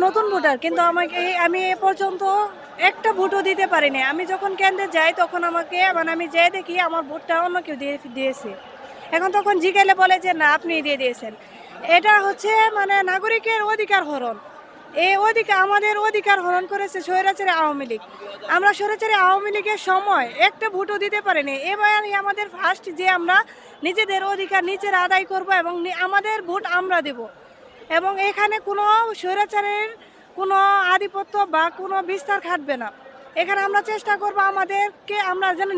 নতুন ভোটার, কিন্তু আমি এ পর্যন্ত একটা ভোটও দিতে পারিনি। আমি যখন কেন্দ্রে যাই তখন আমি যেয়ে দেখি আমার ভোটটা অন্য কেউ দিয়েছে। এখন তখন জিজ্ঞেলে বলে যে না, আপনি দিয়ে দিয়েছেন। এটা হচ্ছে নাগরিকের অধিকার হরণ। এই অধিকার, আমাদের অধিকার হরণ করেছে স্বৈরাচারী আওয়ামী লীগ। আমরা স্বৈরাচারী আওয়ামী লীগের সময় একটা ভোটও দিতে পারিনি। এবার আমাদের ফার্স্ট যে আমরা নিজেদের অধিকার নিজেরা আদায় করব এবং আমাদের ভোট আমরা দেব। এবং এখানে কোনো স্বৈরাচারের কোনো আধিপত্য বা কোনো বিস্তার খাটবে না। এখানে আমরা চেষ্টা করব আমরা যেন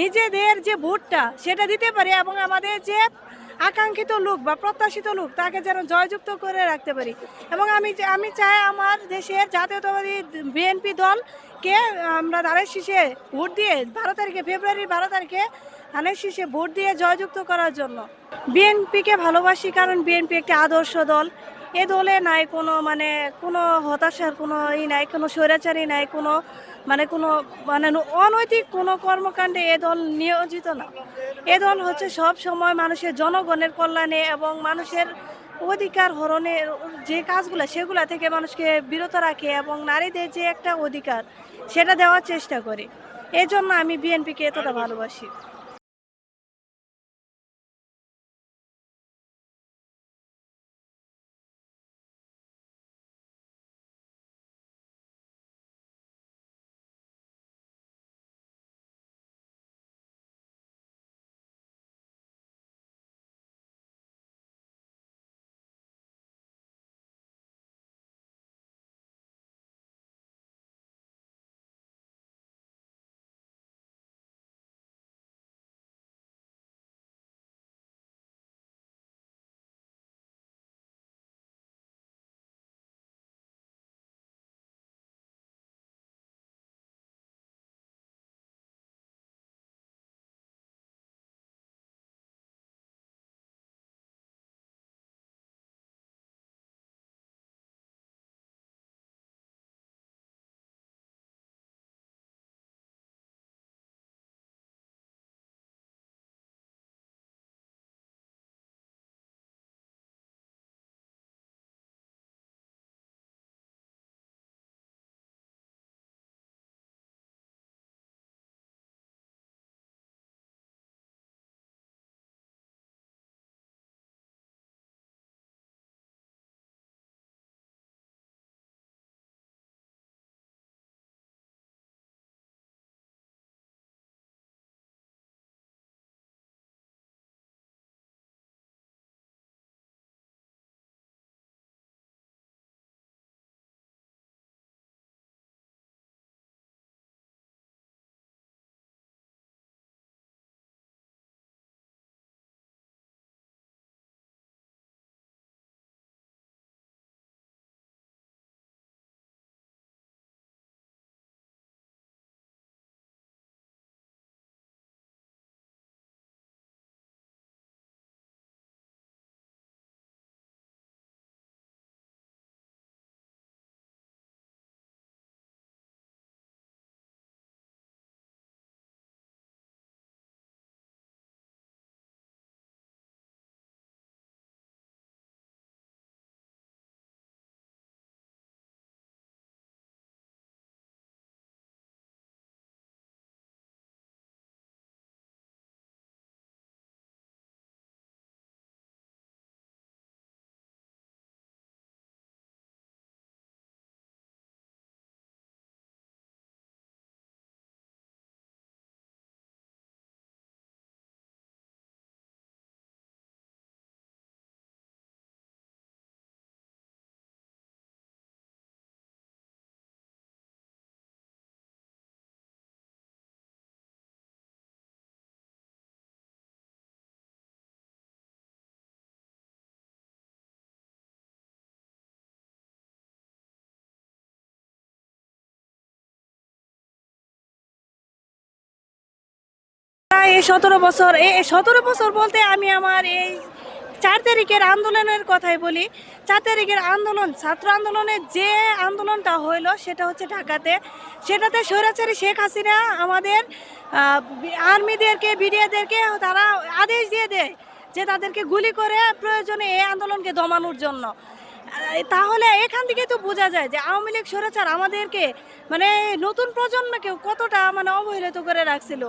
নিজেদের যে ভোটটা সেটা দিতে পারি এবং আমাদের যে আকাঙ্ক্ষিত লোক বা প্রত্যাশিত লোক তাকে যেন জয়যুক্ত করে রাখতে পারি। এবং আমি চাই আমার দেশের জাতীয়তাবাদী বিএনপি দলকে আমরা ধানের শীষে ভোট দিয়ে ফেব্রুয়ারির 12 তারিখে ধানের শীষে ভোট দিয়ে জয়যুক্ত করার জন্য। বিএনপিকে ভালোবাসি কারণ বিএনপি একটি আদর্শ দল। এ দলে নাই কোনো হতাশার কোনো নাই, কোনো স্বৈরাচারী নাই, কোনো অনৈতিক কোনো কর্মকাণ্ডে এ দল নিয়োজিত না। এ দল হচ্ছে সব সময় মানুষের জনগণের কল্যাণে এবং মানুষের অধিকার হরণের যে কাজগুলো সেগুলা থেকে মানুষকে বিরত রাখে এবং নারীদের যে একটা অধিকার সেটা দেওয়ার চেষ্টা করে। এই জন্য আমি বিএনপিকে এতটা ভালোবাসি। প্রায় 17 বছর, 17 বছর বলতে আমি আমার এই 4 তারিখের আন্দোলনের কথাই বলি। 4 তারিখের আন্দোলন, ছাত্র আন্দোলনের যে আন্দোলনটা হইলো সেটা হচ্ছে ঢাকাতে। সেটাতে স্বৈরাচারী শেখ হাসিনা আমাদের আর্মিদেরকে, বিডিআরদেরকে তারা আদেশ দিয়ে দেয় যে তাদেরকে গুলি করে প্রয়োজনে এই আন্দোলনকে দমানোর জন্য। তাহলে এখান থেকে তো বোঝা যায় যে আওয়ামী লীগ স্বৈরাচার আমাদেরকে মানে নতুন প্রজন্মকেও কতটা মানে অবহেলিত করে রাখছিল,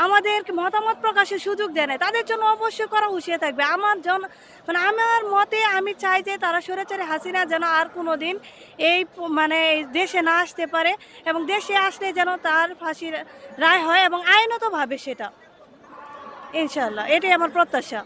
আমাদের মতামত প্রকাশের সুযোগ দেয় না। তাদের জন্য অবশ্যই করা হুঁশিয়ার থাকবে। মানে আমার মতে আমি চাই যে তারা স্বৈরাচারী হাসিনা যেন আর কোনো দিন মানে দেশে না আসতে পারে, এবং দেশে আসলে যেন তার ফাঁসির রায় হয় এবং আইনতভাবে সেটা, ইনশাল্লাহ এটাই আমার প্রত্যাশা।